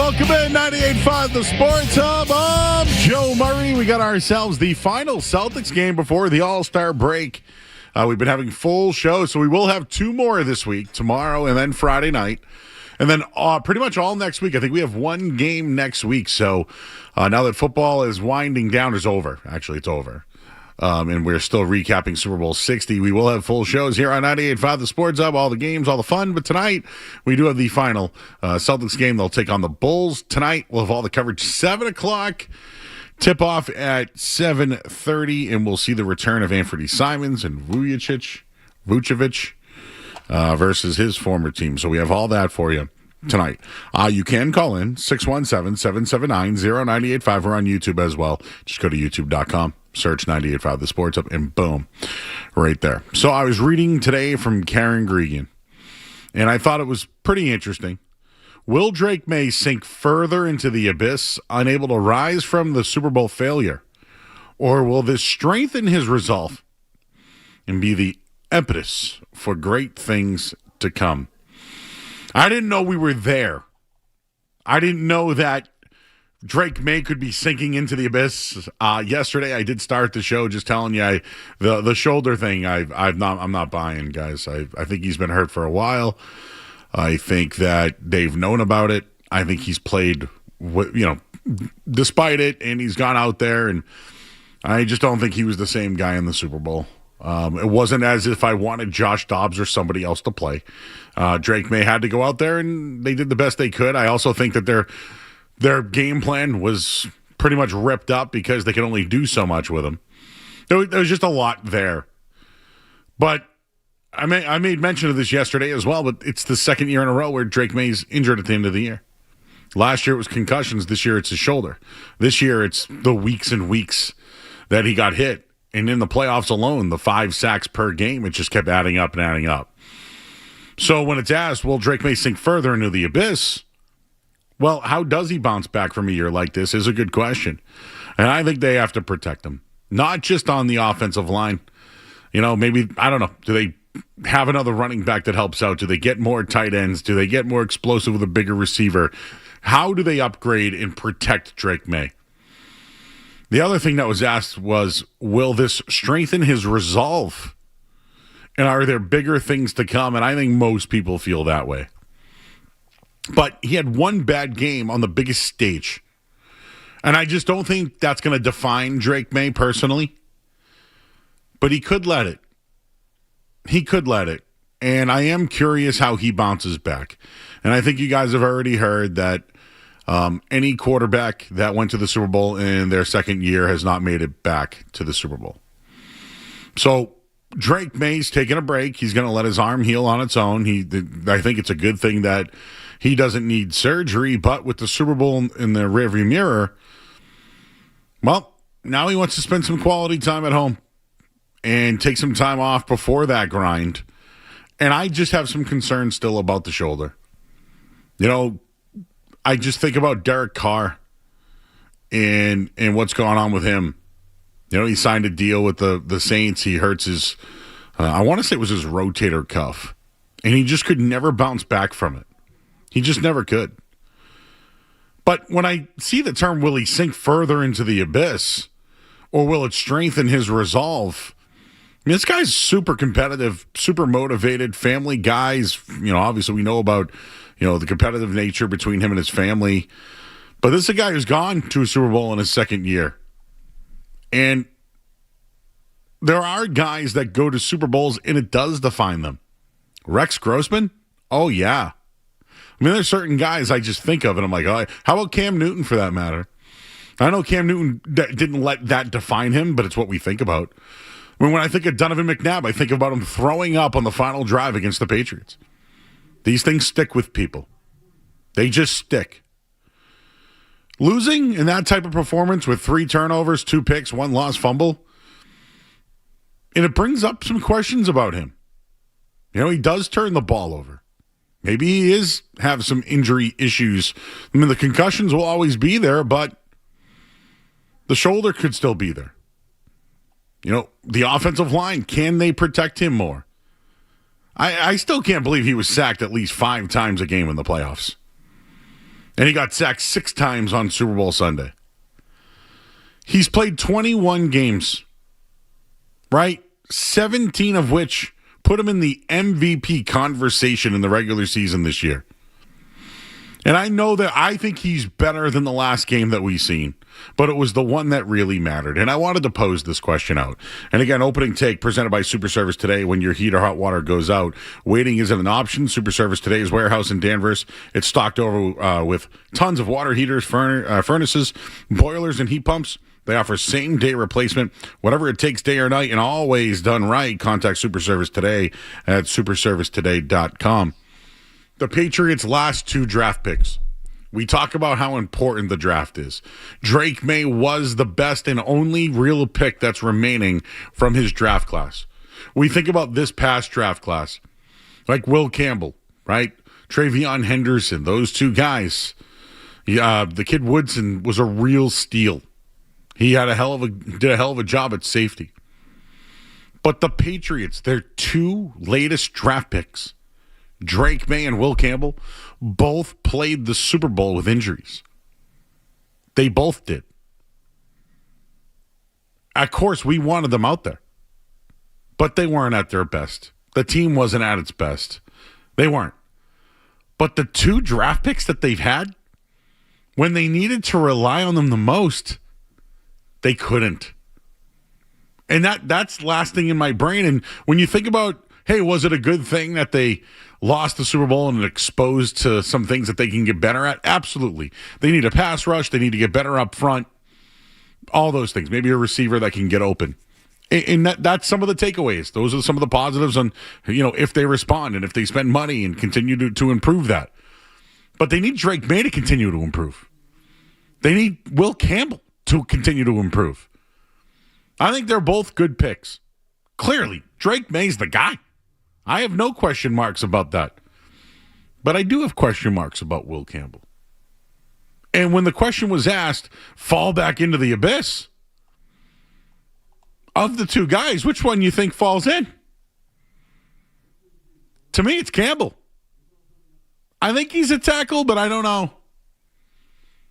Welcome in 98.5 The Sports Hub. I'm Joe Murray. We got ourselves the final Celtics game before the All-Star break. We've been having full shows, so we will have two more this week, tomorrow and then Friday night. And then pretty much all next week. I think we have one game next week. So now that football is winding down, it's over. Actually, it's over. And we're still recapping Super Bowl 60. We will have full shows here on 98.5 The Sports Hub, all the games, all the fun. But tonight, we do have the final Celtics game. They'll take on the Bulls. Tonight, we'll have all the coverage 7 o'clock. Tip-off at 7:30, and we'll see the return of Anthony Simons and Vucevic versus his former team. So we have all that for you tonight. You can call in 617-779-0985. We're on YouTube as well. Just go to youtube.com. Search 98.5 The Sports Up, and boom, right there. So I was reading today from Karen Gregan, and I thought it was pretty interesting. Will Drake May sink further into the abyss, unable to rise from the Super Bowl failure? Or will this strengthen his resolve and be the impetus for great things to come? I didn't know we were there. I didn't know that Drake May could be sinking into the abyss. Yesterday, I did start the show just telling you the shoulder thing. I'm not buying, guys. I think he's been hurt for a while. I think that they've known about it. I think he's played, despite it, and he's gone out there, and I just don't think he was the same guy in the Super Bowl. It wasn't as if I wanted Josh Dobbs or somebody else to play. Drake May had to go out there, and they did the best they could. I also think that their game plan was pretty much ripped up because they could only do so much with him. There was just a lot there. But I made mention of this yesterday as well, but it's the second year in a row where Drake May's injured at the end of the year. Last year it was concussions. This year it's his shoulder. This year it's the weeks and weeks that he got hit. And in the playoffs alone, the 5 sacks per game, it just kept adding up and adding up. So when it's asked, will Drake May sink further into the abyss? Well, how does he bounce back from a year like this is a good question. And I think they have to protect him. Not just on the offensive line. Maybe, I don't know, do they have another running back that helps out? Do they get more tight ends? Do they get more explosive with a bigger receiver? How do they upgrade and protect Drake May? The other thing that was asked was, will this strengthen his resolve? And are there bigger things to come? And I think most people feel that way. But he had one bad game on the biggest stage. And I just don't think that's going to define Drake May personally. But he could let it. And I am curious how he bounces back. And I think you guys have already heard that any quarterback that went to the Super Bowl in their second year has not made it back to the Super Bowl. So Drake May's taking a break. He's going to let his arm heal on its own. I think it's a good thing that he doesn't need surgery. But with the Super Bowl in the rearview mirror, well, now he wants to spend some quality time at home and take some time off before that grind. And I just have some concerns still about the shoulder. I just think about Derek Carr and what's going on with him. He signed a deal with the Saints. He hurts his, I want to say it was his rotator cuff. And he just could never bounce back from it. He just never could. But when I see the term, will he sink further into the abyss? Or will it strengthen his resolve? This guy's super competitive, super motivated, family guys. Obviously we know about, the competitive nature between him and his family. But this is a guy who's gone to a Super Bowl in his second year. And there are guys that go to Super Bowls and it does define them. Rex Grossman? Oh, yeah. There's certain guys I just think of and I'm like, oh, how about Cam Newton for that matter? I know Cam Newton didn't let that define him, but it's what we think about. When I think of Donovan McNabb, I think about him throwing up on the final drive against the Patriots. These things stick with people. They just stick. Losing in that type of performance with 3 turnovers, 2 picks, 1 lost fumble, and it brings up some questions about him. He does turn the ball over. Maybe he have some injury issues. The concussions will always be there, but the shoulder could still be there. The offensive line, can they protect him more? I still can't believe he was sacked at least 5 times a game in the playoffs. And he got sacked 6 times on Super Bowl Sunday. He's played 21 games, right? 17 of which put him in the MVP conversation in the regular season this year. And I know that I think he's better than the last game that we've seen, but it was the one that really mattered. And I wanted to pose this question out. And again, opening take presented by Super Service Today. When your heat or hot water goes out, waiting isn't an option. Super Service Today's warehouse in Danvers. It's stocked over with tons of water heaters, furnaces, boilers, and heat pumps. They offer same-day replacement, whatever it takes, day or night, and always done right. Contact Super Service Today at superservicetoday.com. The Patriots' last 2 draft picks. We talk about how important the draft is. Drake May was the best and only real pick that's remaining from his draft class. We think about this past draft class, like Will Campbell, right? Travion Henderson, those 2 guys. The kid Woodson was a real steal. He had did a hell of a job at safety. But the Patriots, their 2 latest draft picks, Drake May and Will Campbell, both played the Super Bowl with injuries. They both did. Of course, we wanted them out there. But they weren't at their best. The team wasn't at its best. They weren't. But the 2 draft picks that they've had, when they needed to rely on them the most, they couldn't. And that's lasting in my brain. And when you think about, hey, was it a good thing that they lost the Super Bowl and exposed to some things that they can get better at? Absolutely. They need a pass rush. They need to get better up front. All those things. Maybe a receiver that can get open. And that's some of the takeaways. Those are some of the positives on, if they respond and if they spend money and continue to improve that. But they need Drake May to continue to improve. They need Will Campbell to continue to improve. I think they're both good picks. Clearly, Drake May's the guy. I have no question marks about that. But I do have question marks about Will Campbell. And when the question was asked, fall back into the abyss, of the 2 guys, which one you think falls in? To me, it's Campbell. I think he's a tackle, but I don't know.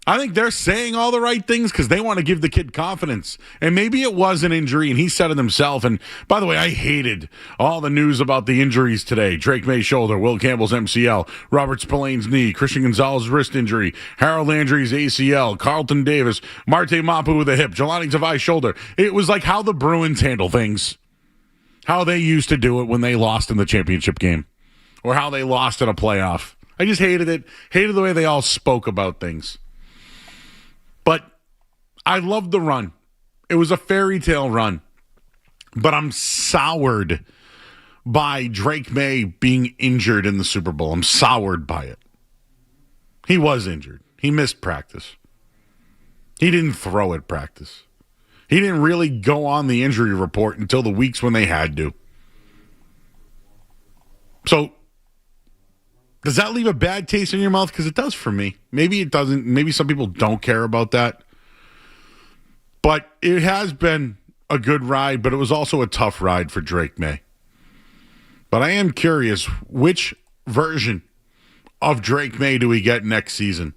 I think they're saying all the right things because they want to give the kid confidence. And maybe it was an injury, and he said it himself. And by the way, I hated all the news about the injuries today. Drake May's shoulder, Will Campbell's MCL, Robert Spillane's knee, Christian Gonzalez's wrist injury, Harold Landry's ACL, Carlton Davis, Marte Mapu with a hip, Jelani Tavai's shoulder. It was like how the Bruins handle things, how they used to do it when they lost in the championship game, or how they lost in a playoff. I just hated it. Hated the way they all spoke about things. But I loved the run. It was a fairy tale run. But I'm soured by Drake May being injured in the Super Bowl. I'm soured by it. He was injured. He missed practice. He didn't throw at practice. He didn't really go on the injury report until the weeks when they had to. So, does that leave a bad taste in your mouth? Because it does for me. Maybe it doesn't. Maybe some people don't care about that. But it has been a good ride, but it was also a tough ride for Drake May. But I am curious, which version of Drake May do we get next season?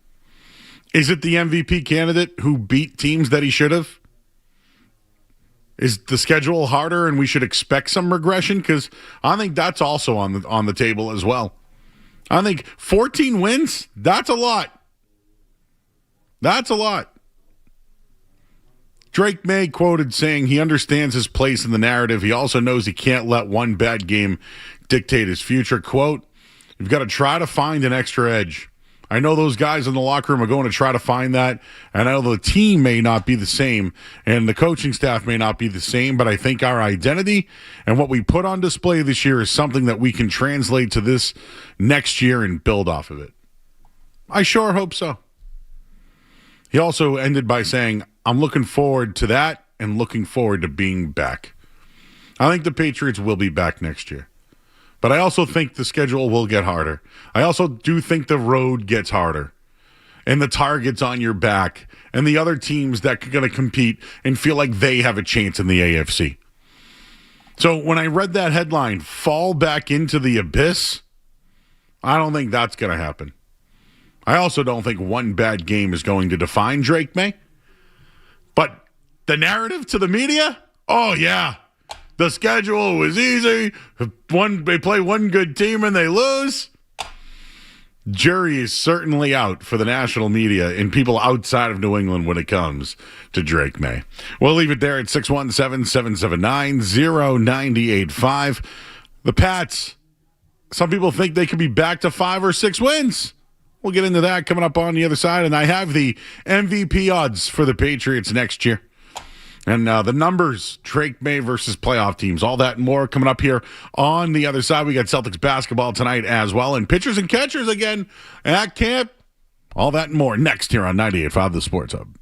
Is it the MVP candidate who beat teams that he should have? Is the schedule harder and we should expect some regression? Because I think that's also on the table as well. I think 14 wins, that's a lot. That's a lot. Drake May quoted saying he understands his place in the narrative. He also knows he can't let one bad game dictate his future. Quote, you've got to try to find an extra edge. I know those guys in the locker room are going to try to find that, and I know the team may not be the same, and the coaching staff may not be the same, but I think our identity and what we put on display this year is something that we can translate to this next year and build off of it. I sure hope so. He also ended by saying, I'm looking forward to that and looking forward to being back. I think the Patriots will be back next year. But I also think the schedule will get harder. I also do think the road gets harder. And the target's on your back. And the other teams that are going to compete and feel like they have a chance in the AFC. So when I read that headline, fall back into the abyss, I don't think that's going to happen. I also don't think one bad game is going to define Drake May. But the narrative to the media? Oh, yeah. The schedule was easy. They play one good team and they lose. Jury is certainly out for the national media and people outside of New England when it comes to Drake May. We'll leave it there at 617-779-0985. The Pats, some people think they could be back to 5 or 6 wins. We'll get into that coming up on the other side. And I have the MVP odds for the Patriots next year. And the numbers, Drake May versus playoff teams, all that and more coming up here on the other side. We got Celtics basketball tonight as well. And pitchers and catchers again at camp. All that and more next here on 98.5 The Sports Hub.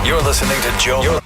You're listening to Joe.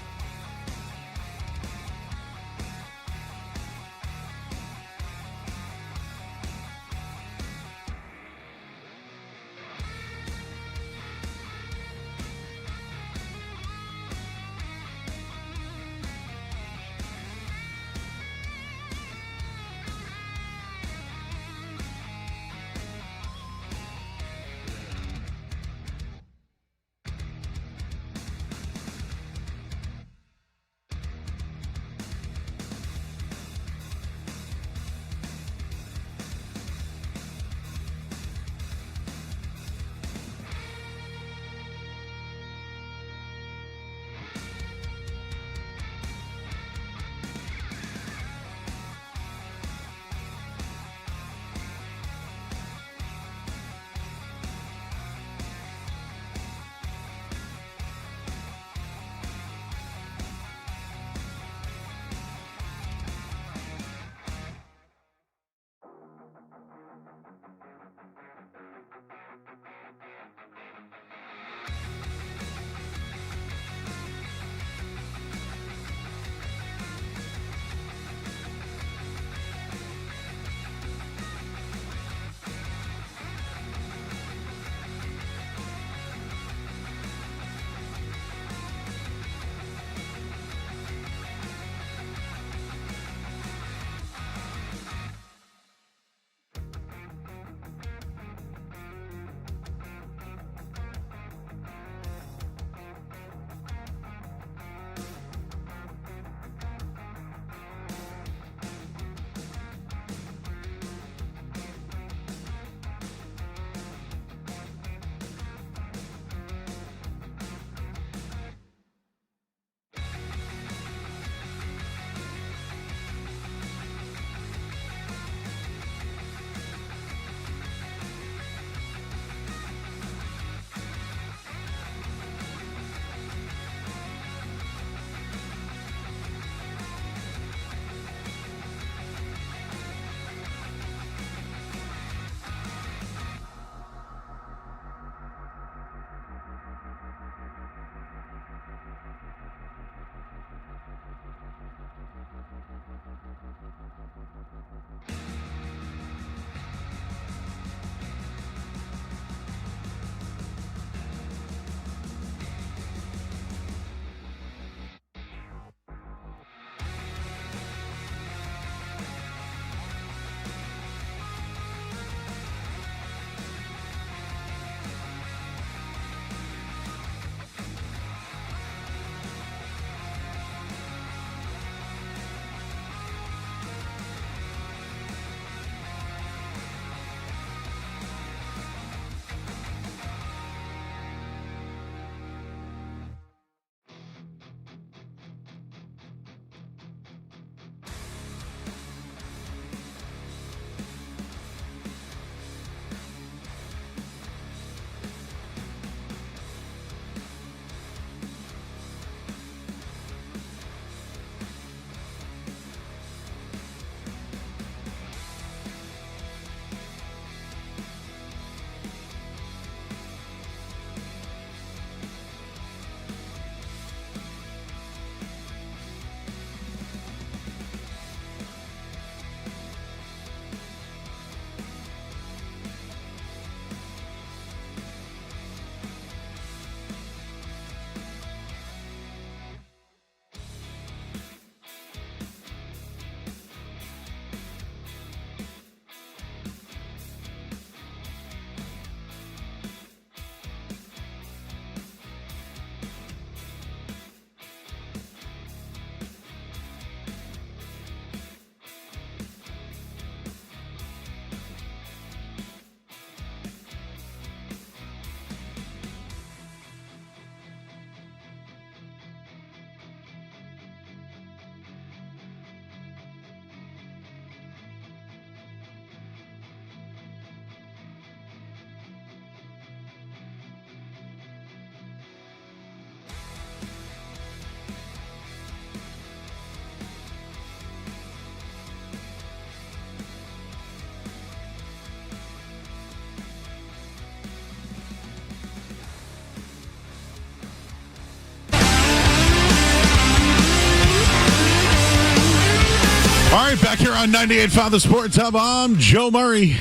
on 98.5 The Sports Hub. I'm Joe Murray.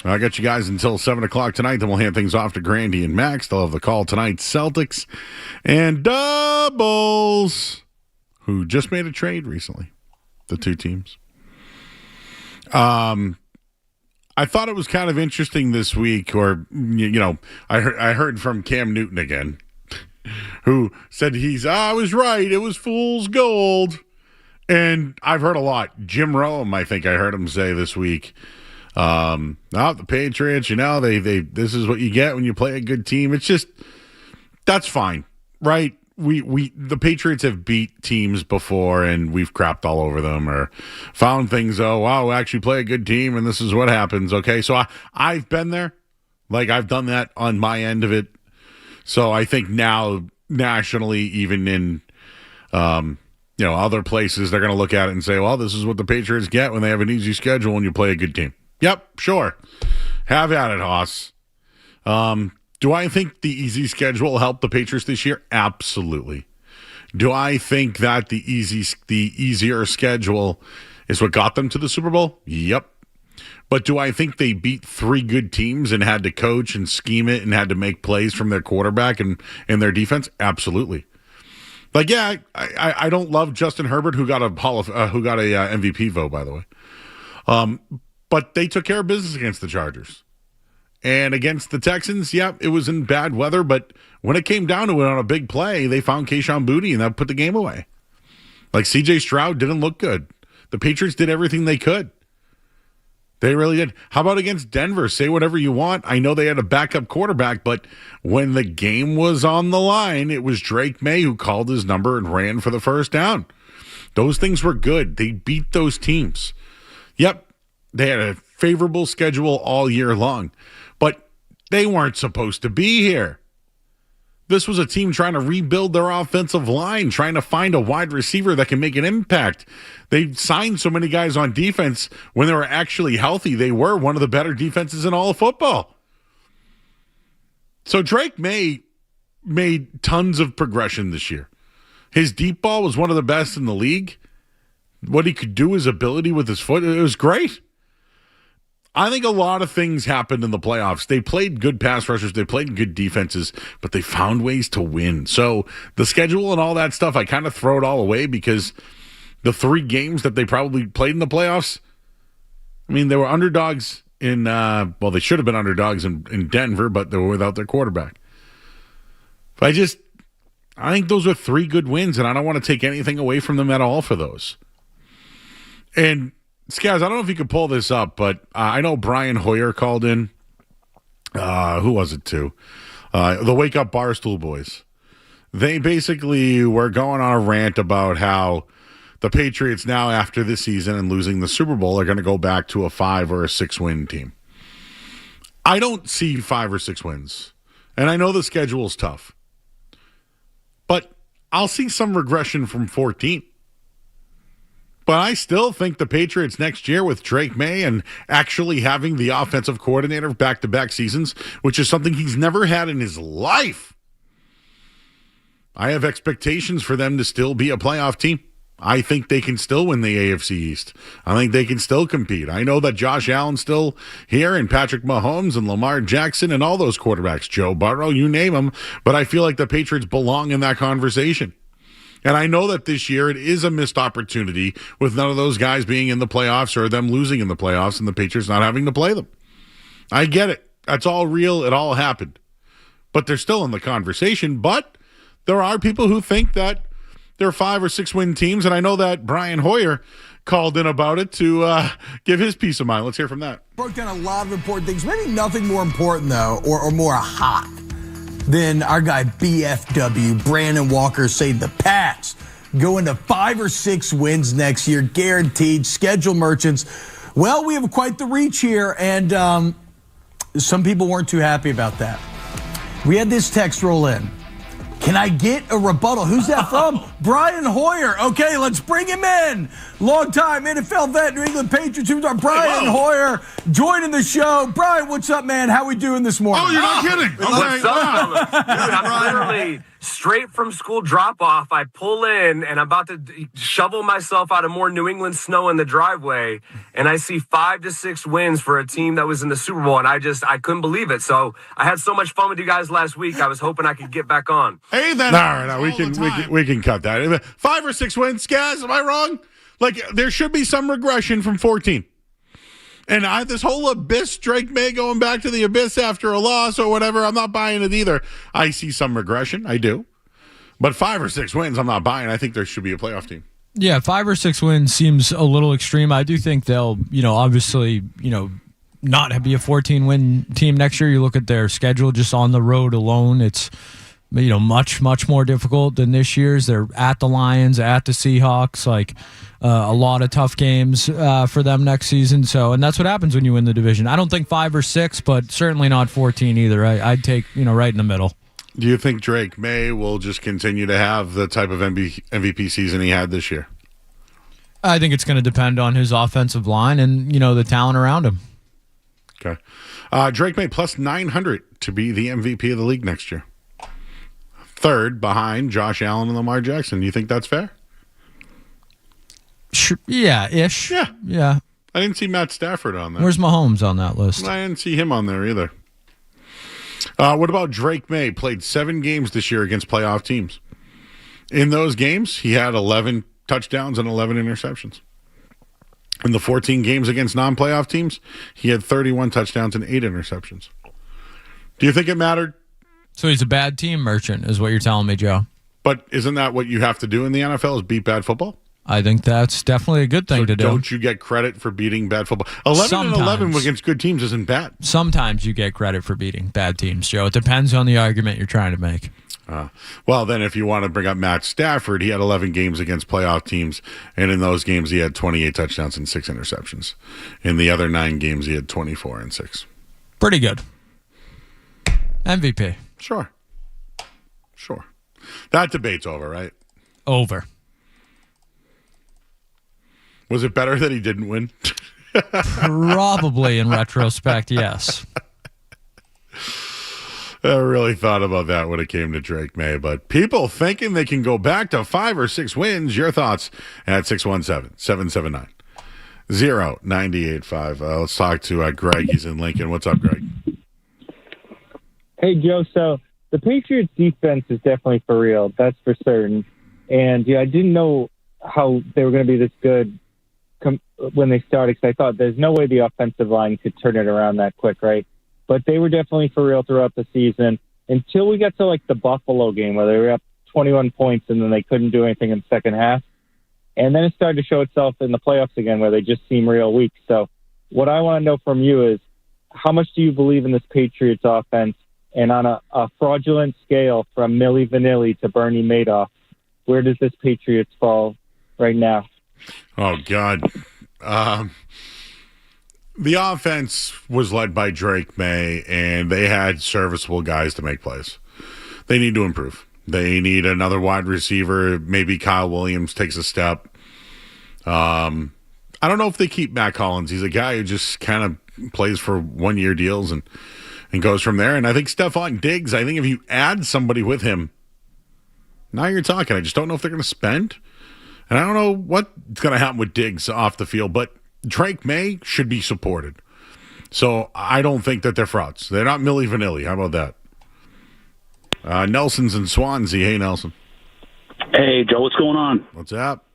I got you guys until 7 o'clock tonight. Then we'll hand things off to Grandy and Max. They'll have the call tonight. Celtics and Bulls, who just made a trade recently. The two teams. I thought it was kind of interesting this week, or, I heard from Cam Newton again, who said I was right. It was fool's gold. And I've heard a lot. Jim Rome, I think I heard him say this week, the Patriots, this is what you get when you play a good team. It's just, that's fine, right? The Patriots have beat teams before and we've crapped all over them or found things, we actually play a good team and this is what happens. Okay. So I've been there. Like, I've done that on my end of it. So I think now nationally, even in, other places, they're going to look at it and say, well, this is what the Patriots get when they have an easy schedule and you play a good team. Yep, sure. Have at it, Hoss. Do I think the easy schedule helped the Patriots this year? Absolutely. Do I think that the easier schedule is what got them to the Super Bowl? Yep. But do I think they beat three good teams and had to coach and scheme it and had to make plays from their quarterback and their defense? Absolutely. Like, yeah, I don't love Justin Herbert, who got a MVP vote, by the way. But they took care of business against the Chargers. And against the Texans, it was in bad weather, but when it came down to it on a big play, they found Kayshon Boutte, and that put the game away. Like, C.J. Stroud didn't look good. The Patriots did everything they could. They really did. How about against Denver? Say whatever you want. I know they had a backup quarterback, but when the game was on the line, it was Drake May who called his number and ran for the first down. Those things were good. They beat those teams. Yep, they had a favorable schedule all year long, but they weren't supposed to be here. This was a team trying to rebuild their offensive line, trying to find a wide receiver that can make an impact. They signed so many guys on defense. When they were actually healthy, they were one of the better defenses in all of football. So Drake May made tons of progression this year. His deep ball was one of the best in the league. What he could do, his ability with his foot, it was great. I think a lot of things happened in the playoffs. They played good pass rushers. They played good defenses, but they found ways to win. So the schedule and all that stuff, I kind of throw it all away because the three games that they probably played in the playoffs, I mean, they were underdogs in, they should have been underdogs in Denver, but they were without their quarterback. But I think those are three good wins, and I don't want to take anything away from them at all for those. And Skaz, I don't know if you could pull this up, but I know Brian Hoyer called in. Who was it to? The Wake Up Barstool Boys. They basically were going on a rant about how the Patriots now, after this season and losing the Super Bowl, are going to go back to a 5 or a 6 win team. I don't see 5 or 6 wins. And I know the schedule is tough. But I'll see some regression from 14. But I still think the Patriots next year with Drake May and actually having the offensive coordinator back-to-back seasons, which is something he's never had in his life, I have expectations for them to still be a playoff team. I think they can still win the AFC East. I think they can still compete. I know that Josh Allen's still here and Patrick Mahomes and Lamar Jackson and all those quarterbacks, Joe Burrow, you name them, but I feel like the Patriots belong in that conversation. And I know that this year it is a missed opportunity with none of those guys being in the playoffs or them losing in the playoffs and the Patriots not having to play them. I get it. That's all real. It all happened. But they're still in the conversation. But there are people who think that they're 5 or 6 win teams. And I know that Brian Hoyer called in about it to give his peace of mind. Let's hear from that. Broke down a lot of important things. Maybe nothing more important, though, or more hot than our guy BFW, Brandon Walker, saying the Pats go into 5 or 6 wins next year, guaranteed, schedule merchants. Well, we have quite the reach here, and some people weren't too happy about that. We had this text roll in. Can I get a rebuttal? Who's that from? Brian Hoyer. Okay, let's bring him in. Long-time NFL vet, New England Patriots superstar Brian Hoyer joining the show. Brian, what's up, man? How we doing this morning? Oh, you're not kidding. What's up, fellas? Dude, I'm literally straight from school drop-off, I pull in, and I'm about to shovel myself out of more New England snow in the driveway, and I see 5 to 6 wins for a team that was in the Super Bowl, and I couldn't believe it. So I had so much fun with you guys last week. I was hoping I could get back on. Hey, then. All right, we can cut that. 5 or 6 wins, guys. Am I wrong? Like, there should be some regression from 14. And this whole abyss, Drake May going back to the abyss after a loss or whatever, I'm not buying it either. I see some regression. I do. But 5 or 6 wins, I'm not buying. I think there should be a playoff team. Yeah, 5 or 6 wins seems a little extreme. I do think they'll, obviously, not be a 14-win team next year. You look at their schedule just on the road alone, it's much, much more difficult than this year's. They're at the Lions, at the Seahawks, a lot of tough games for them next season. And that's what happens when you win the division. I don't think 5 or 6, but certainly not 14 either. I'd take, right in the middle. Do you think Drake May will just continue to have the type of MVP season he had this year? I think it's going to depend on his offensive line and, the talent around him. Okay. Drake May plus 900 to be the MVP of the league next year. Third behind Josh Allen and Lamar Jackson. Do you think that's fair? Sure, yeah-ish. Yeah. I didn't see Matt Stafford on there. Where's Mahomes on that list? I didn't see him on there either. What about Drake May? Played 7 games this year against playoff teams. In those games, he had 11 touchdowns and 11 interceptions. In the 14 games against non-playoff teams, he had 31 touchdowns and 8 interceptions. Do you think it mattered? So he's a bad team merchant, is what you're telling me, Joe. But isn't that what you have to do in the NFL, is beat bad football? I think that's definitely a good thing to do. Don't you get credit for beating bad football? 11-11 against good teams isn't bad. Sometimes you get credit for beating bad teams, Joe. It depends on the argument you're trying to make. Well, then if you want to bring up Matt Stafford, he had 11 games against playoff teams, and in those games he had 28 touchdowns and 6 interceptions. In the other 9 games, he had 24 and 6. Pretty good. MVP. Sure. That debate's over, right? Over. Was it better that he didn't win? Probably in retrospect, yes. I really thought about that when it came to Drake May, but people thinking they can go back to 5 or 6 wins. Your thoughts at 617-779-0985. Let's talk to Greg. He's in Lincoln. What's up, Greg? Hey, Joe. So the Patriots defense is definitely for real. That's for certain. And I didn't know how they were going to be this good when they started, because I thought there's no way the offensive line could turn it around that quick, right? But they were definitely for real throughout the season until we got to the Buffalo game where they were up 21 points and then they couldn't do anything in the second half. And then it started to show itself in the playoffs again where they just seem real weak. So what I want to know from you is, how much do you believe in this Patriots offense? And on a fraudulent scale from Milli Vanilli to Bernie Madoff, where does this Patriots fall right now? Oh, God. The offense was led by Drake May, and they had serviceable guys to make plays. They need to improve. They need another wide receiver. Maybe Kyle Williams takes a step. I don't know if they keep Matt Collins. He's a guy who just kind of plays for one-year deals and goes from there. And I think Stephon Diggs, I think if you add somebody with him, now you're talking. I just don't know if they're going to spend. And I don't know what's going to happen with Diggs off the field, but Drake May should be supported. So I don't think that they're frauds. They're not Milli Vanilli. How about that? Nelson's in Swansea. Hey, Nelson. Hey, Joe, what's going on? What's up?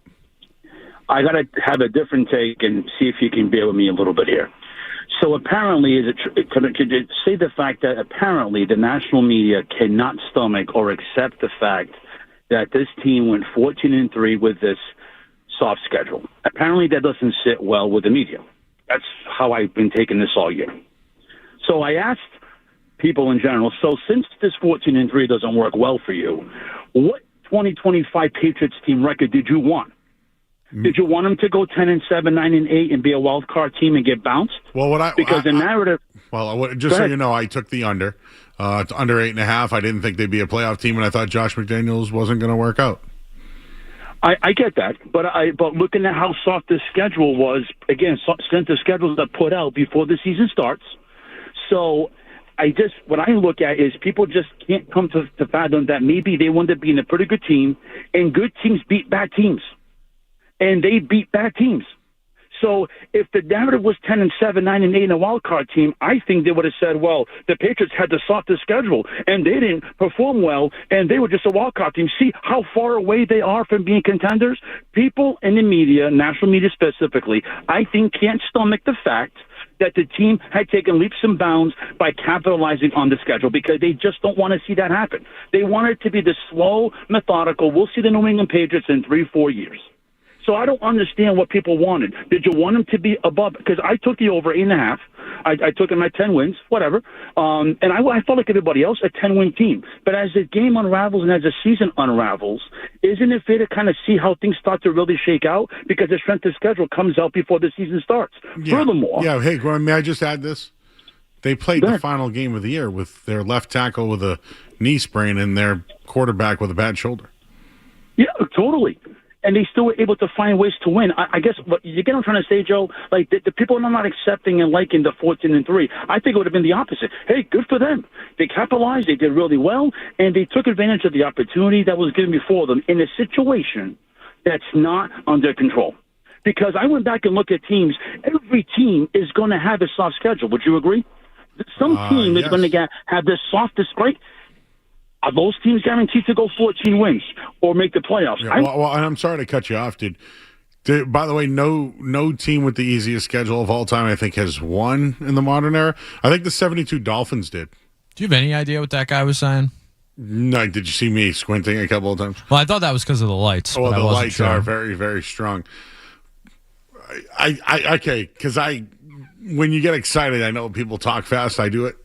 I got to have a different take and see if you can bear with me a little bit here. So apparently, could you say the fact that apparently the national media cannot stomach or accept the fact that this team went 14-3 with this soft schedule? Apparently that doesn't sit well with the media. That's how I've been taking this all year. So I asked people in general, so since this 14-3 doesn't work well for you, what 2025 Patriots team record did you want? Did you want them to go 10-7, 9-8, and be a wild card team and get bounced? Well, the narrative. Just so you know, I took the under. It's under 8.5. I didn't think they'd be a playoff team, and I thought Josh McDaniels wasn't going to work out. I get that, but looking at how soft this schedule was, again, since the schedules are put out before the season starts, so what I look at is people just can't come to fathom that maybe they wound up being a pretty good team, and good teams beat bad teams, and they beat bad teams. So if the narrative was 10-7, 9-8 in a wild card team, I think they would have said, well, the Patriots had the softest schedule and they didn't perform well and they were just a wild card team. See how far away they are from being contenders? People in the media, national media specifically, I think can't stomach the fact that the team had taken leaps and bounds by capitalizing on the schedule because they just don't want to see that happen. They want it to be the slow, methodical, we'll see the New England Patriots in 3-4 years. So I don't understand what people wanted. Did you want them to be above? Because I took the over 8.5. I took them at 10 wins, whatever. And I felt like everybody else, a 10-win team. But as the game unravels and as the season unravels, isn't it fair to kind of see how things start to really shake out? Because the strength of schedule comes out before the season starts. Yeah. Furthermore. Yeah, hey, Gordon, may I just add this? They played the final game of the year with their left tackle with a knee sprain and their quarterback with a bad shoulder. Yeah, totally. And they still were able to find ways to win. I guess what you get what I'm trying to say, Joe, like the people are not accepting and liking the 14-3. I think it would have been the opposite. Hey, good for them. They capitalized, they did really well, and they took advantage of the opportunity that was given before them in a situation that's not under control. Because I went back and looked at teams. Every team is going to have a soft schedule. Would you agree? Some team is going to have the softest, right? Are those teams guaranteed to go 14 wins or make the playoffs? Yeah, well, I'm sorry to cut you off, dude. By the way, no team with the easiest schedule of all time, I think, has won in the modern era. I think the 72 Dolphins did. Do you have any idea what that guy was saying? No, did you see me squinting a couple of times? Well, I thought that was because of the lights. Oh, the lights sure. are very, very strong. Because when you get excited, I know people talk fast. I do it.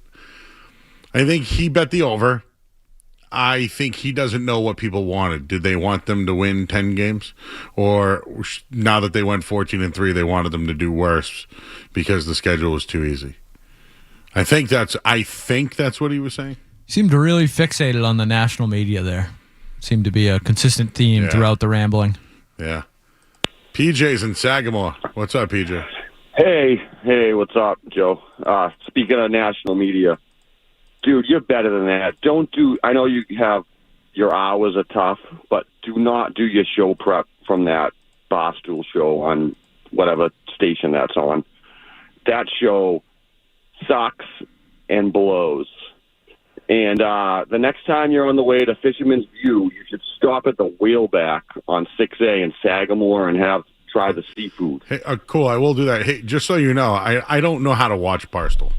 I think he bet the over. I think he doesn't know what people wanted. Did they want them to win 10 games? Or now that they went 14-3, they wanted them to do worse because the schedule was too easy? I think that's what he was saying. Seemed really fixated on the national media there. Seemed to be a consistent theme throughout the rambling. Yeah. PJ's in Sagamore. What's up, PJ? Hey, what's up, Joe? Speaking of national media, dude, you're better than that. I know you have your hours are tough, but do not do your show prep from that Barstool show on whatever station that's on. That show sucks and blows. And the next time you're on the way to Fisherman's View, you should stop at the Whaleback on 6A in Sagamore and try the seafood. Hey, cool, I will do that. Hey, just so you know, I don't know how to watch Barstool.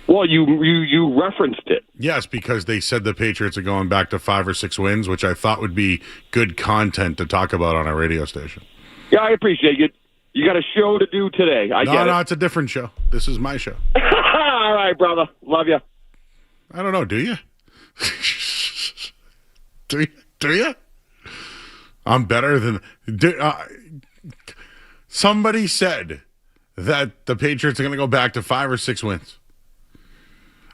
Well, you referenced it. Yes, because they said the Patriots are going back to 5 or 6 wins, which I thought would be good content to talk about on a radio station. Yeah, I appreciate it. You got a show to do today. No, it's a different show. This is my show. All right, brother. Love you. I don't know. Do you? Do you? I'm better than... somebody said that the Patriots are going to go back to 5 or 6 wins.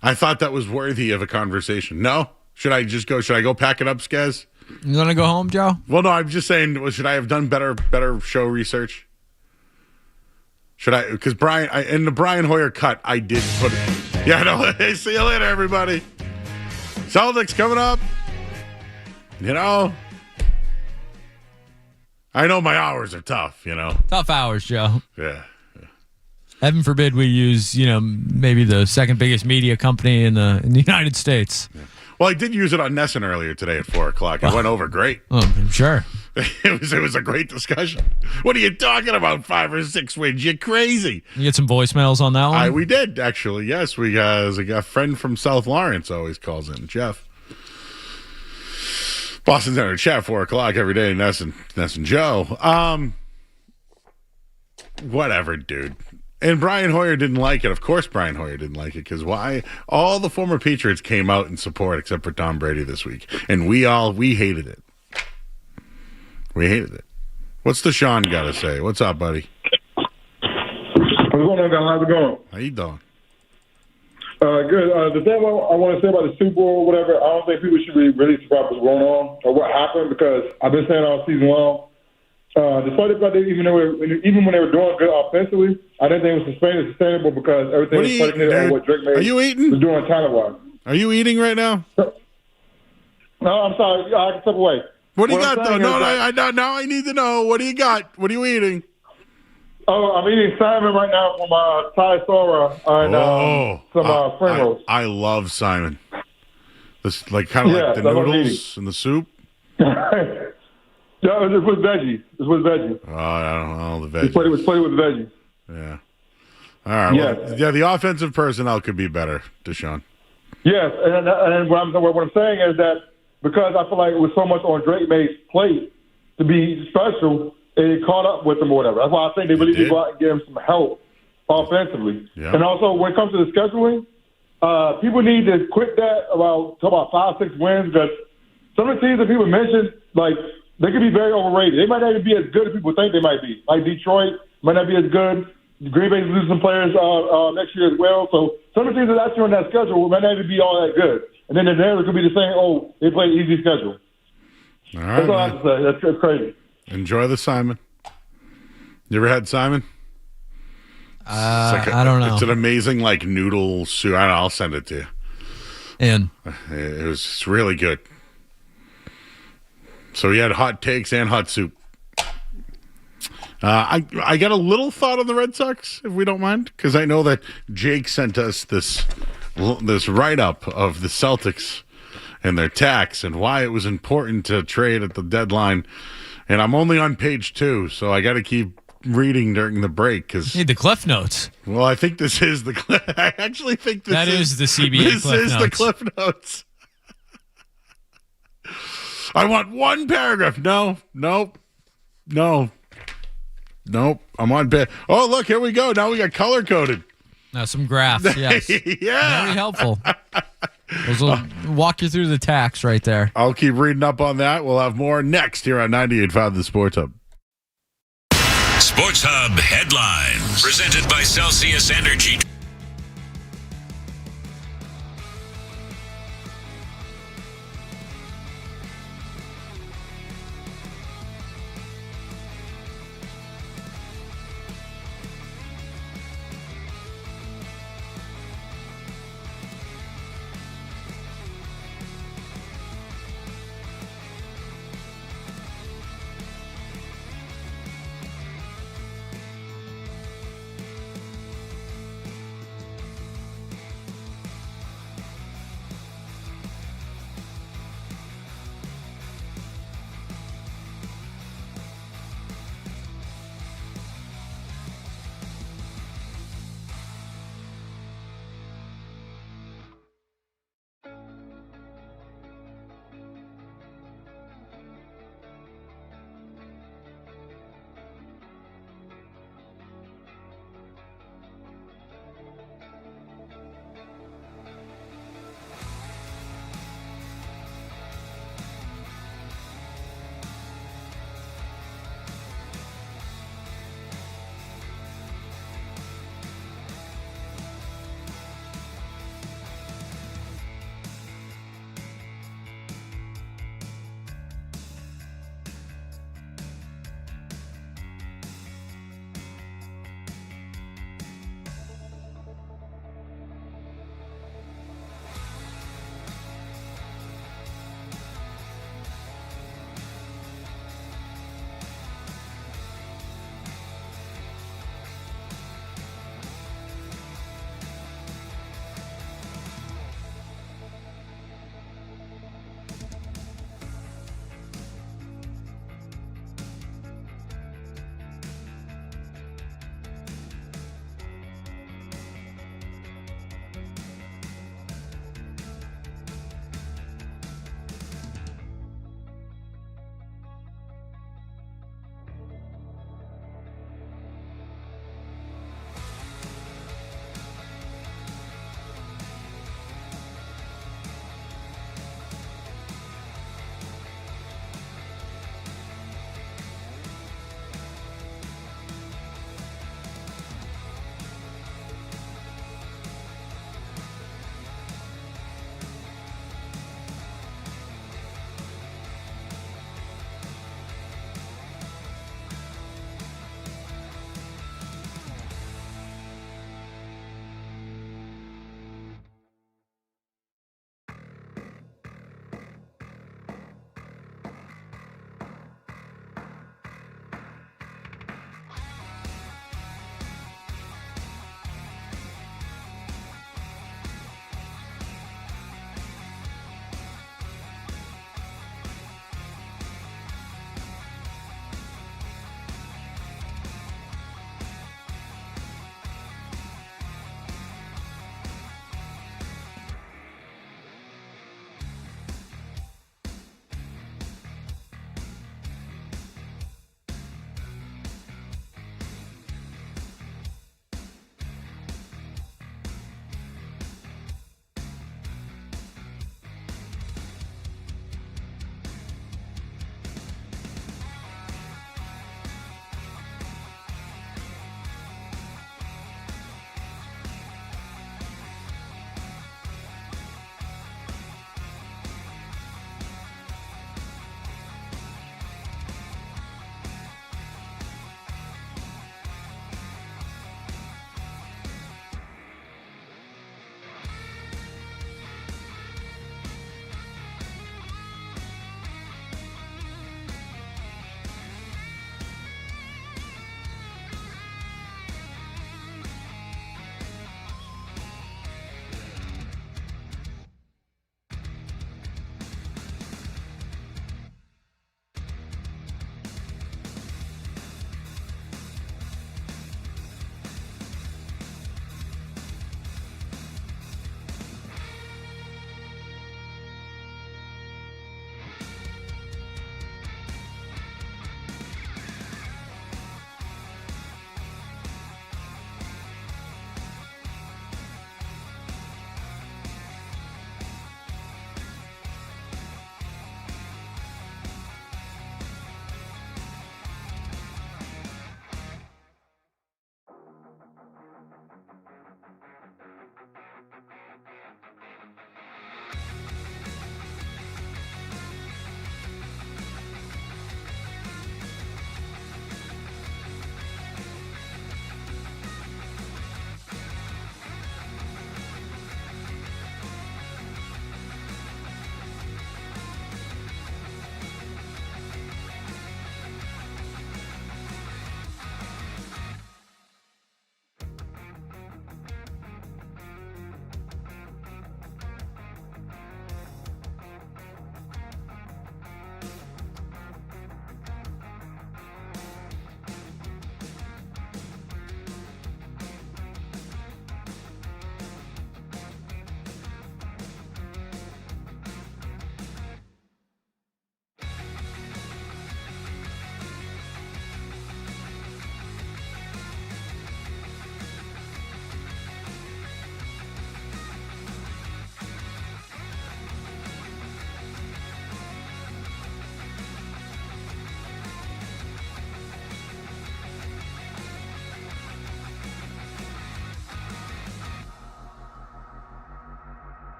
I thought that was worthy of a conversation. No? Should I go pack it up, Skez? You want to go home, Joe? Well, no, I'm just saying, should I have done better show research? Should I? Because in the Brian Hoyer cut, I did put it. Yeah, no. Hey, see you later, everybody. Celtics coming up. You know, I know my hours are tough, you know. Tough hours, Joe. Yeah. Heaven forbid we use, maybe the second biggest media company in the United States. Yeah. Well, I did use it on Nesson earlier today at 4 o'clock. It went over great. Oh, I'm sure. It was a great discussion. What are you talking about, 5 or 6 wins? You're crazy. You get some voicemails on that one? We did, actually. Yes, we got a friend from South Lawrence always calls in, Jeff. Boston Center chat 4 o'clock every day. Nesson Joe. Whatever, dude. And Brian Hoyer didn't like it. Of course Brian Hoyer didn't like it, because why? All the former Patriots came out in support except for Tom Brady this week. And we hated it. We hated it. What's the Sean got to say? What's up, buddy? What's going on, guys? How's it going? How you doing? Good. The thing I want to say about the Super Bowl or whatever, I don't think people should be really surprised what's going on or what happened, because I've been saying all season long, Despite the fact that even when they were doing good offensively, I didn't think it was sustainable because everything was predicated on what Drake Are you eating? was doing talent-wise. Are you eating right now? No, I'm sorry. I can step away. What do you got, though? No, now I need to know. What do you got? What are you eating? Oh, I'm eating salmon right now from Thai Sora and some spring rolls. I love Simon. This like kind of like the noodles and the soup. Yeah, it's with veggies. Oh, I don't know the veggies. It's played with veggies. Yeah. All right. Yes. Well, the offensive personnel could be better, Deshaun. Yes, and what I'm saying is that because I feel like it was so much on Drake May's plate to be special, it caught up with him or whatever. That's why I think they really need to go out and give him some help offensively. Yeah. And also, when it comes to the scheduling, people need to quit that talk about 5-6 wins, because some of the teams that people mentioned, like, they could be very overrated. They might not even be as good as people think they might be. Like Detroit might not be as good. Green Bay's losing some players next year as well. So some of the teams that actually on that schedule might not even be all that good. And then there could be the saying, they play an easy schedule. All right, that's all I have to say. That's crazy. Enjoy the Simon. You ever had Simon? I don't know. It's an amazing noodle soup. I'll send it to you. And it was really good. So he had hot takes and hot soup. I got a little thought on the Red Sox, if we don't mind, because I know that Jake sent us this write-up of the Celtics and their tax and why it was important to trade at the deadline. And I'm only on page 2, so I got to keep reading during the break. Cause, the Cliff Notes. Well, I think this is the Cliff. I actually think this is the CBA This Cliff is Notes. the Cliff Notes. I want one paragraph. Nope. I'm on bed. Oh, look, here we go. Now we got color coded. Now some graphs, yes. Yeah. Very helpful. Those will walk you through the tax right there. I'll keep reading up on that. We'll have more next here on 98.5 The Sports Hub. Sports Hub headlines presented by Celsius Energy.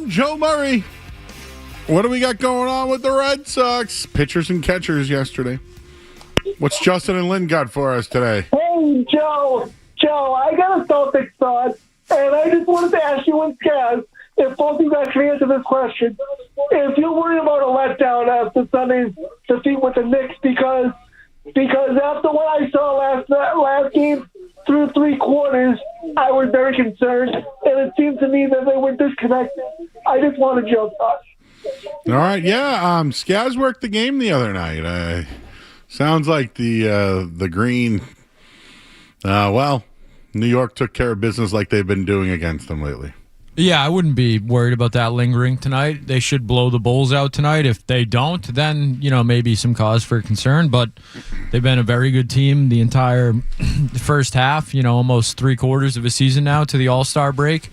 Joe Murray. What do we got going on with the Red Sox? Pitchers and catchers yesterday. What's Justin and Lynn got for us today? Hey, Joe, I got a Celtics thought, and I just wanted to ask you and Skaz if both of you guys can answer this question. If you're worried about a letdown after Sunday's defeat with the Knicks, because after what I saw last game through 3 quarters, I was very concerned, and it seemed to me that they were disconnected. I just wanted Joe's thoughts. All right, yeah. Skaz worked the game the other night. Sounds like the Green. Well, New York took care of business like they've been doing against them lately. Yeah, I wouldn't be worried about that lingering tonight. They should blow the Bulls out tonight. If they don't, then, maybe some cause for concern. But they've been a very good team the entire first half, almost 3/4 of a season now to the All-Star break.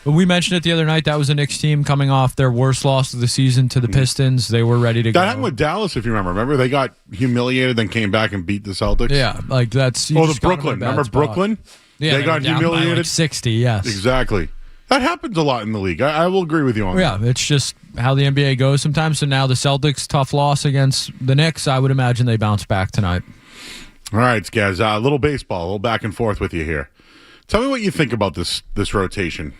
But we mentioned it the other night. That was a Knicks team coming off their worst loss of the season to the Pistons. They were ready to go. That happened with Dallas, if you remember. Remember, they got humiliated, then came back and beat the Celtics? Yeah, that's... the Brooklyn. Remember Brooklyn? Yeah, they got down humiliated. by 60, yes. Exactly. That happens a lot in the league. I will agree with you on that. Yeah, it's just how the NBA goes sometimes. So now the Celtics, tough loss against the Knicks. I would imagine they bounce back tonight. All right, guys. A little baseball, a little back and forth with you here. Tell me what you think about this rotation.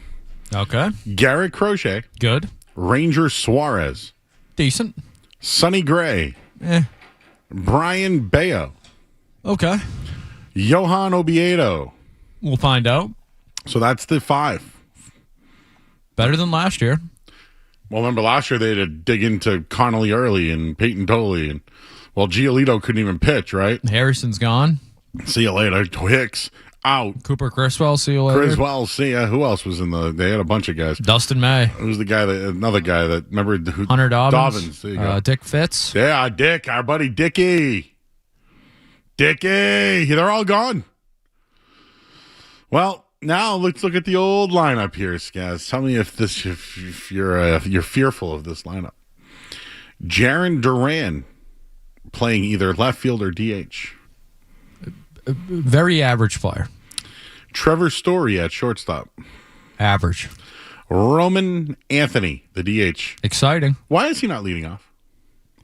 Okay. Garrett Crochet. Good. Ranger Suarez. Decent. Sonny Gray. Brian Bayo. Okay. Johan Oviedo. We'll find out. So that's the 5. Better than last year. Well, remember last year they had to dig into Connolly Early and Peyton Tolley. And, Giolito couldn't even pitch, right? Harrison's gone. See you later. Hicks out. Cooper Criswell, see you later. Criswell, see ya. Who else was in they had a bunch of guys. Dustin May. Who's the guy another guy that, remember? Hunter Dobbins. There you go. Dick Fitz. Yeah, Dick, our buddy Dickie. They're all gone. Well, now let's look at the old lineup here, Skaz. Tell me if you're fearful of this lineup. Jarren Duran playing either left field or DH. Very average player. Trevor Story at shortstop. Average. Roman Anthony, the DH. Exciting. Why is he not leading off?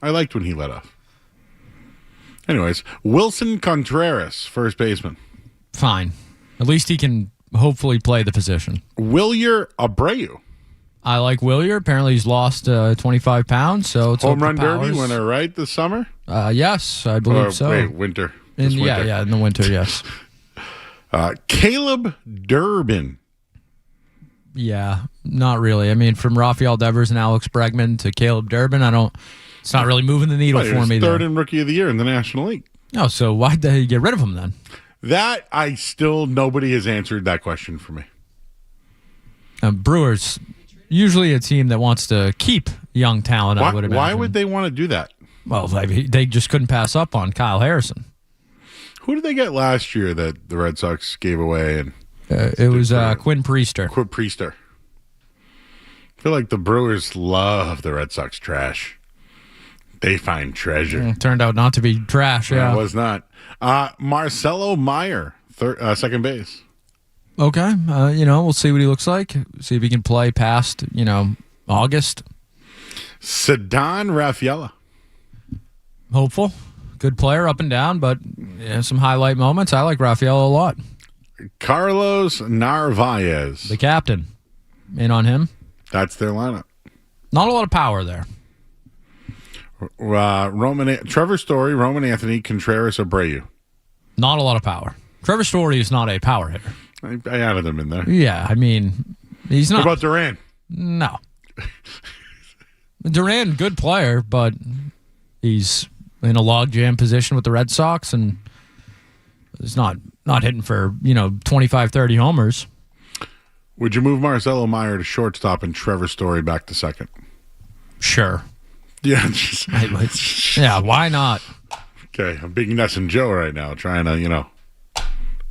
I liked when he led off. Anyways, Wilson Contreras, first baseman. Fine. At least he can hopefully play the position. Wilyer Abreu. I like Wilyer. Apparently he's lost 25 pounds. So it's home run derby winner, right, this summer? Yes, I believe so. Wait, winter. Yeah, in the winter, yes. Caleb Durbin. Yeah, not really. I mean, from Rafael Devers and Alex Bregman to Caleb Durbin, it's not really moving the needle for me. Third in Rookie of the Year in the National League. Oh, so why'd they get rid of him then? That, nobody has answered that question for me. Brewers, usually a team that wants to keep young talent, I would imagine. Why would they want to do that? Well, they just couldn't pass up on Kyle Harrison. Who did they get last year that the Red Sox gave away? And it was Quinn Priester. Quinn Priester. I feel like the Brewers love the Red Sox trash. They find treasure. Turned out not to be trash, yeah. It was not. Marcelo Meyer, second base. Okay. We'll see what he looks like. See if he can play past, August. Ceddanne Rafaela. Hopeful. Good player up and down, but some highlight moments. I like Rafaela a lot. Carlos Narvaez. The captain. In on him. That's their lineup. Not a lot of power there. Trevor Story, Roman Anthony, Contreras, Abreu. Not a lot of power. Trevor Story is not a power hitter. I added him in there. Yeah, I mean, he's not. What about Duran? No. Duran, good player, but he's in a logjam position with the Red Sox, and he's not hitting for 25, 30 homers. Would you move Marcelo Meyer to shortstop and Trevor Story back to second? Sure. Yeah. Yeah, why not? Okay, I'm being Ness and Joe right now, trying to,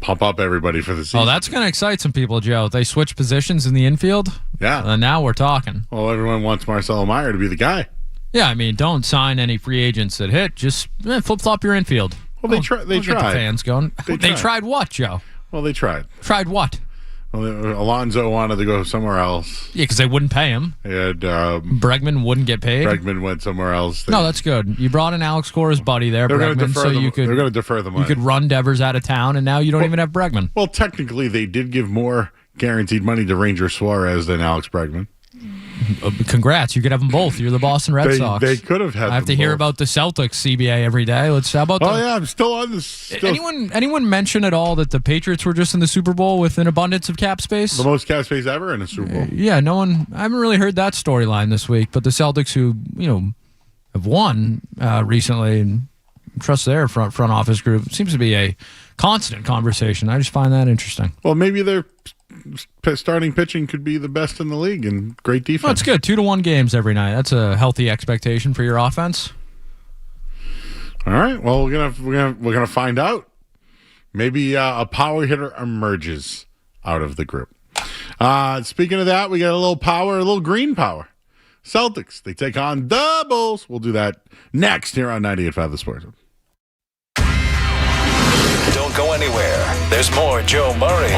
pump up everybody for the season. Oh, that's going to excite some people, Joe. If they switch positions in the infield, yeah. Now we're talking. Well, everyone wants Marcelo Meyer to be the guy. Yeah, I mean, don't sign any free agents that hit. Just flip-flop your infield. Well, they tried. Get the fans going. They tried what, Joe? Well, they tried. Tried what? Well, Alonso wanted to go somewhere else. Yeah, because they wouldn't pay him. And Bregman wouldn't get paid. Bregman went somewhere else. No, that's good. You brought in Alex Cora's buddy there, Bregman, so you could. They're going to defer the money. You could run Devers out of town, and now you don't even have Bregman. Well, technically, they did give more guaranteed money to Ranger Suarez than Alex Bregman. Congrats! You could have them both. You're the Boston Red Sox. They could have had. I have to hear about the Celtics CBA every day. How about? I'm still on this. Anyone mention at all that the Patriots were just in the Super Bowl with an abundance of cap space? The most cap space ever in a Super Bowl. Yeah, no one. I haven't really heard that storyline this week. But the Celtics, who have won recently, and trust their front office group, seems to be a constant conversation. I just find that interesting. Well, maybe their starting pitching could be the best in the league and great defense. That's good. 2-1 games every night. That's a healthy expectation for your offense. All right. Well, we're gonna find out. Maybe a power hitter emerges out of the group. Speaking of that, we got a little green power. Celtics, they take on the Bulls. We'll do that next here on 98.5 The Sports. Don't go anywhere. There's more Joe Murray.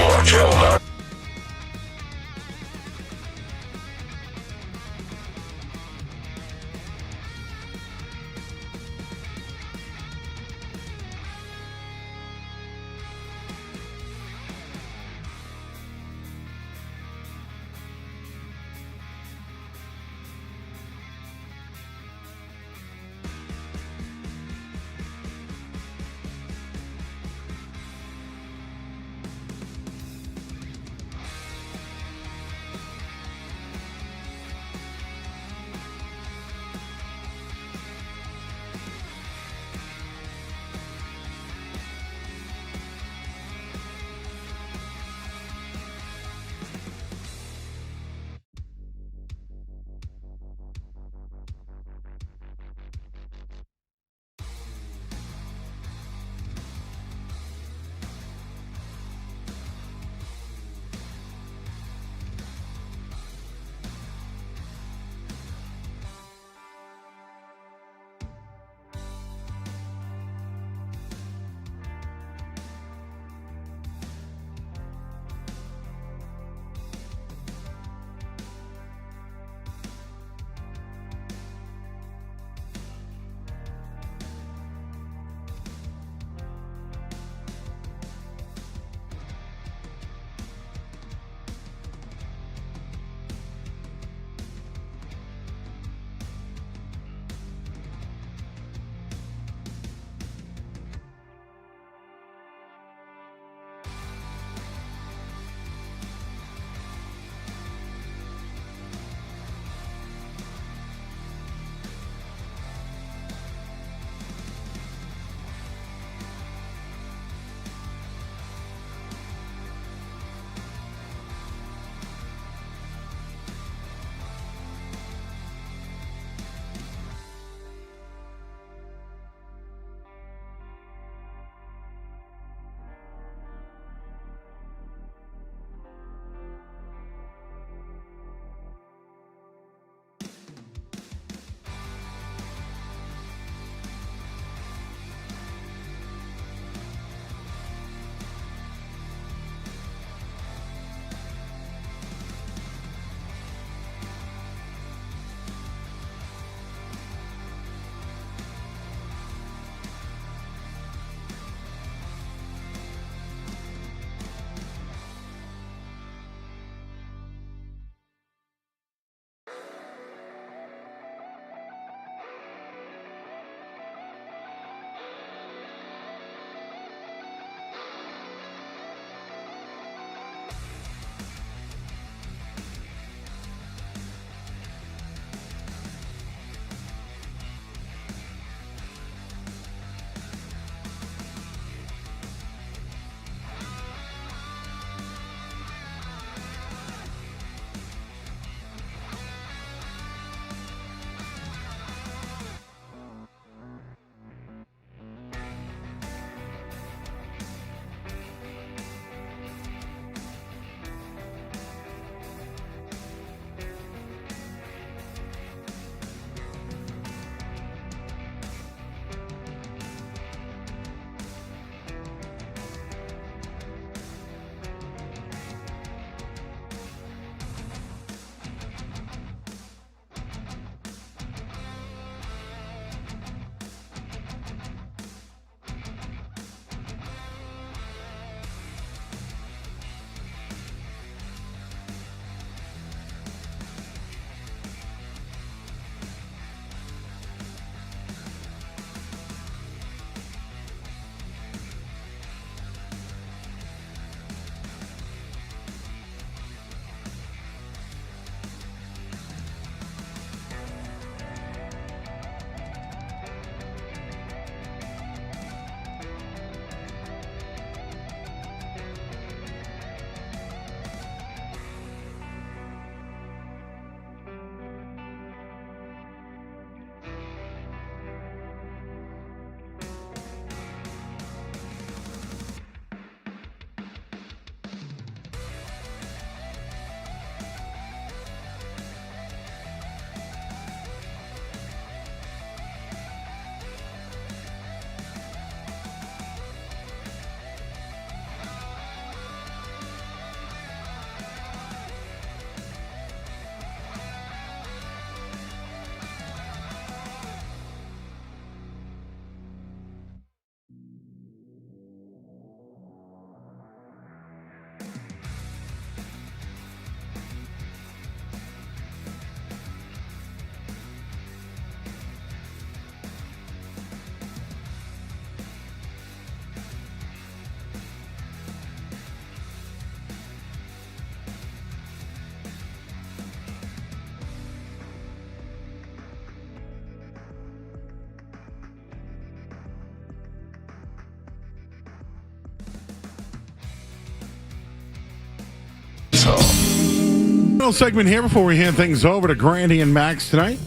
Final segment here before we hand things over to Grandy and Max tonight.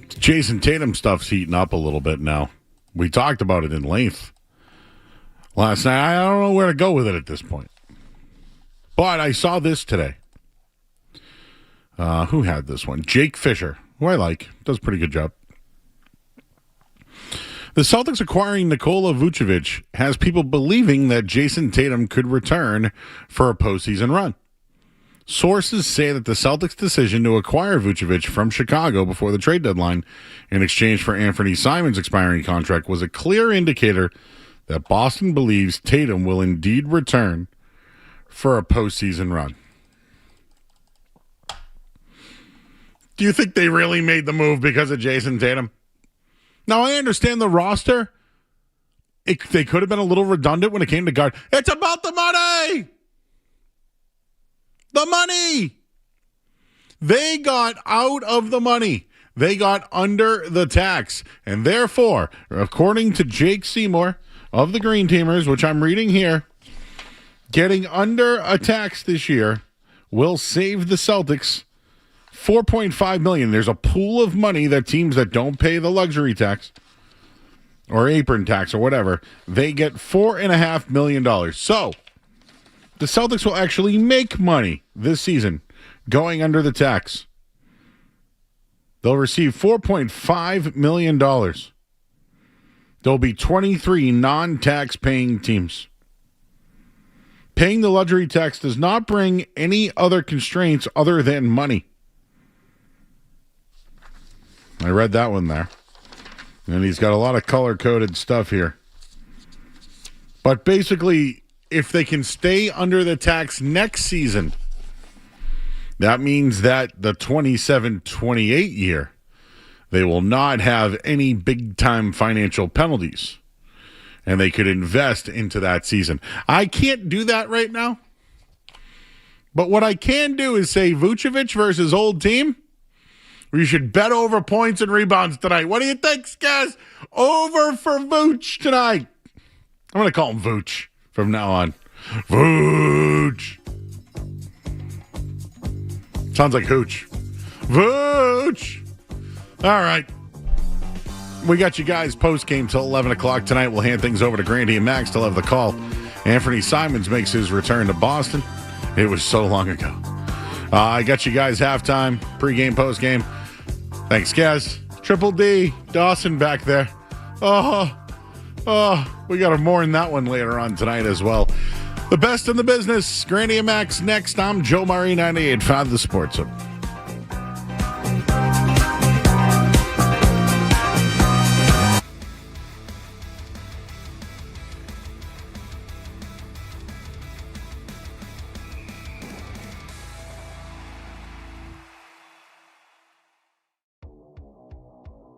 Jason Tatum stuff's heating up a little bit now. We talked about it in length last night. I don't know where to go with it at this point. But I saw this today. Who had this one? Jake Fisher, who I like. Does a pretty good job. The Celtics acquiring Nikola Vucevic has people believing that Jason Tatum could return for a postseason run. Sources say that the Celtics' decision to acquire Vucevic from Chicago before the trade deadline in exchange for Anthony Simons' expiring contract was a clear indicator that Boston believes Tatum will indeed return for a postseason run. Do you think they really made the move because of Jason Tatum? Now, I understand the roster. They could have been a little redundant when it came to guard. It's about the money! The money! They got out of the money. They got under the tax. And therefore, according to Jake Seymour of the Green Teamers, which I'm reading here, getting under a tax this year will save the Celtics $4.5 million. There's a pool of money that teams that don't pay the luxury tax or apron tax or whatever, they get $4.5 million. So the Celtics will actually make money this season going under the tax. They'll receive $4.5 million. There'll be 23 non-tax paying teams. Paying the luxury tax does not bring any other constraints other than money. I read that one there. And he's got a lot of color-coded stuff here. But basically, if they can stay under the tax next season, that means that the 27-28 year, they will not have any big-time financial penalties. And they could invest into that season. I can't do that right now. But what I can do is say Vucevic versus old team. You should bet over points and rebounds tonight. What do you think, guys? Over for Vooch tonight. I'm going to call him Vooch from now on. Vooch. Sounds like Hooch. Vooch. All right. We got you guys post-game till 11 o'clock tonight. We'll hand things over to Grandy and Max. They'll have the call. Anthony Simons makes his return to Boston. It was so long ago. I got you guys halftime, pregame, postgame. Thanks, guys. Triple D, Dawson back there. We got more in that one later on tonight as well. The best in the business. Grandy and Max next. I'm Joe Murray, 98.5 The Sports Hub.